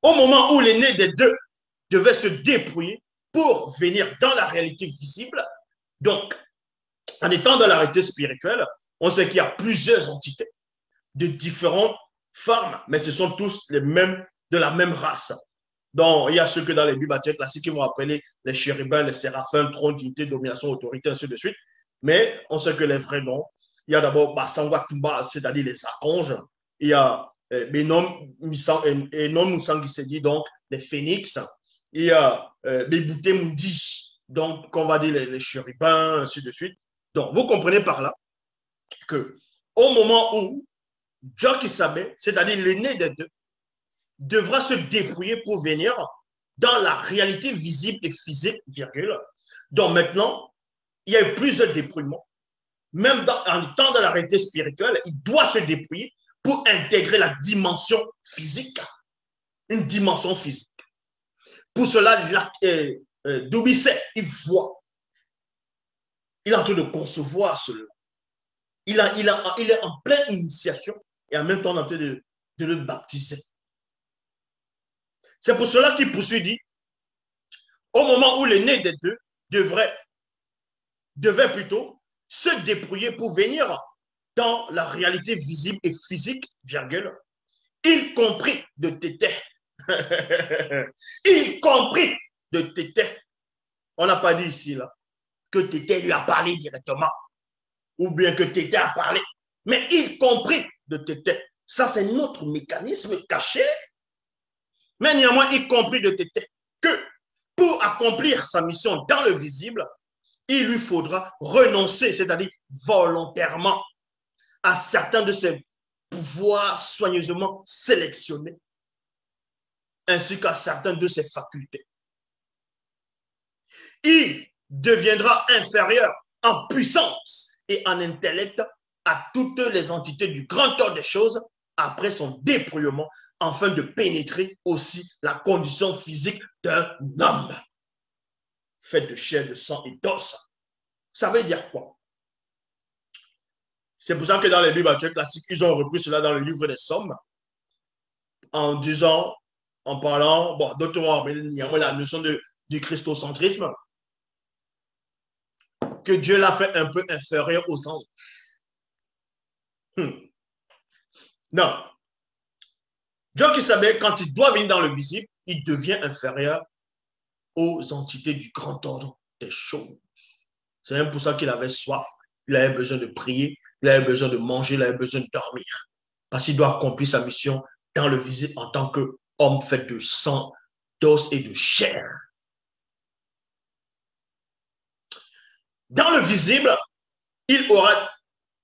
Au moment où l'aîné des deux devait se débrouiller pour venir dans la réalité visible, donc, en étant dans la réalité spirituelle, on sait qu'il y a plusieurs entités de différentes formes, mais ce sont tous les mêmes, de la même race. Donc, il y a ceux que dans les Bibles classiques qui vont appeler les chérubins, les séraphins, trône, dignité, domination, autorité, ainsi de suite. Mais on sait que les vrais noms, il y a d'abord Basangwa Tumba, c'est-à-dire les archanges. Il y a Benom Moussang qui se dit donc les phénix. Il y a Bebute Mundi, donc on va dire les chérubins, ainsi de suite. Donc, vous comprenez par là que au moment où Jock Isabé, c'est-à-dire l'aîné des deux, devra se débrouiller pour venir dans la réalité visible et physique, virgule. Donc maintenant, il y a eu plusieurs dépouillements. Même en étant dans la réalité spirituelle, il doit se débrouiller pour intégrer la dimension physique. Une dimension physique. Pour cela, Doubisset, il voit. Il est en train de concevoir cela. Il est en pleine initiation et en même temps en train de le baptiser. C'est pour cela qu'il poursuit, dit, au moment où l'aîné des deux devait plutôt se débrouiller pour venir dans la réalité visible et physique, virgule, y compris de Tété. Y compris de Tété. On n'a pas dit ici, là, que Tété lui a parlé directement, ou bien que Tété a parlé, mais y compris de Tété. Ça, c'est notre mécanisme caché. Mais néanmoins, y compris de Tété, que pour accomplir sa mission dans le visible, il lui faudra renoncer, c'est-à-dire volontairement, à certains de ses pouvoirs soigneusement sélectionnés, ainsi qu'à certaines de ses facultés. Il deviendra inférieur en puissance et en intellect à toutes les entités du grand ordre des choses après son dépouillement, afin de pénétrer aussi la condition physique d'un homme fait de chair, de sang et d'os. Ça veut dire quoi? C'est pour ça que dans les Bibles classiques, ils ont repris cela dans le livre des Sommes, en disant, en parlant, bon, d'autres ont la notion du christocentrisme, que Dieu l'a fait un peu inférieur aux anges. Non. Dieu qui savait, quand il doit venir dans le visible, il devient inférieur aux entités du grand ordre des choses. C'est même pour ça qu'il avait soif, il avait besoin de prier, il avait besoin de manger, il avait besoin de dormir. Parce qu'il doit accomplir sa mission dans le visible en tant qu'homme fait de sang, d'os et de chair. Dans le visible, il aura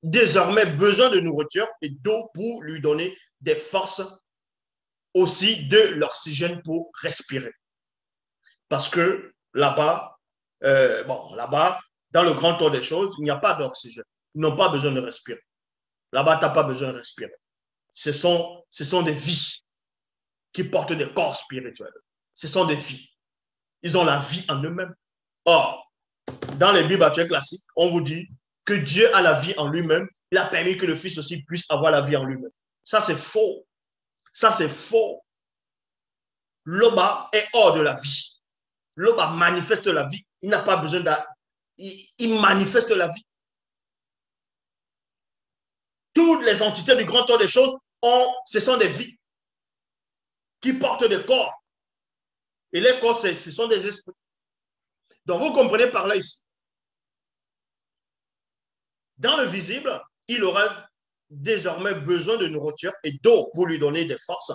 désormais besoin de nourriture et d'eau pour lui donner des forces, aussi de l'oxygène pour respirer. Parce que là-bas, là-bas, dans le grand tour des choses, il n'y a pas d'oxygène. Ils n'ont pas besoin de respirer. Là-bas, tu n'as pas besoin de respirer. Ce sont des vies qui portent des corps spirituels. Ce sont des vies. Ils ont la vie en eux-mêmes. Or, dans les Bibles actuelles classiques, on vous dit que Dieu a la vie en lui-même. Il a permis que le Fils aussi puisse avoir la vie en lui-même. Ça, c'est faux. Ça, c'est faux. L'Oba est hors de la vie. L'Oba manifeste la vie. Il n'a pas besoin de... Il manifeste la vie. Toutes les entités du grand ordre des choses, ce sont des vies qui portent des corps. Et les corps, ce sont des esprits. Donc, vous comprenez par là ici. Dans le visible, il aura désormais besoin de nourriture et d'eau pour lui donner des forces,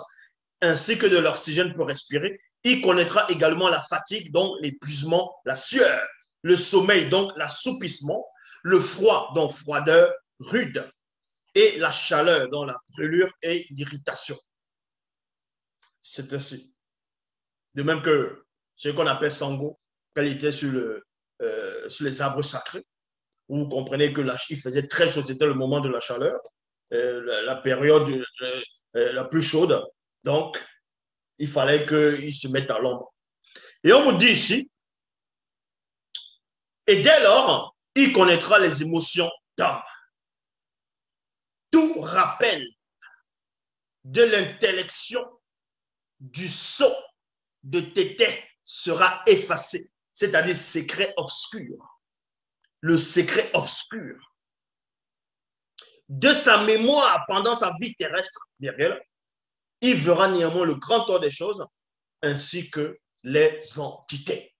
ainsi que de l'oxygène pour respirer. Il connaîtra également la fatigue, donc l'épuisement, la sueur, le sommeil, donc l'assoupissement, le froid, donc froideur rude, et la chaleur, donc la brûlure et l'irritation. C'est ainsi. De même que ce qu'on appelle Sango, quand il était sur les arbres sacrés, où vous comprenez que il faisait très chaud, c'était le moment de la chaleur, la période la plus chaude. Donc, il fallait qu'il se mette à l'ombre. Et on vous dit ici, et dès lors, il connaîtra les émotions d'âme. Tout rappel de l'intellection du sceau de Tété sera effacé, c'est-à-dire secret obscur. Le secret obscur. De sa mémoire pendant sa vie terrestre, il verra néanmoins le grand ordre des choses ainsi que les entités.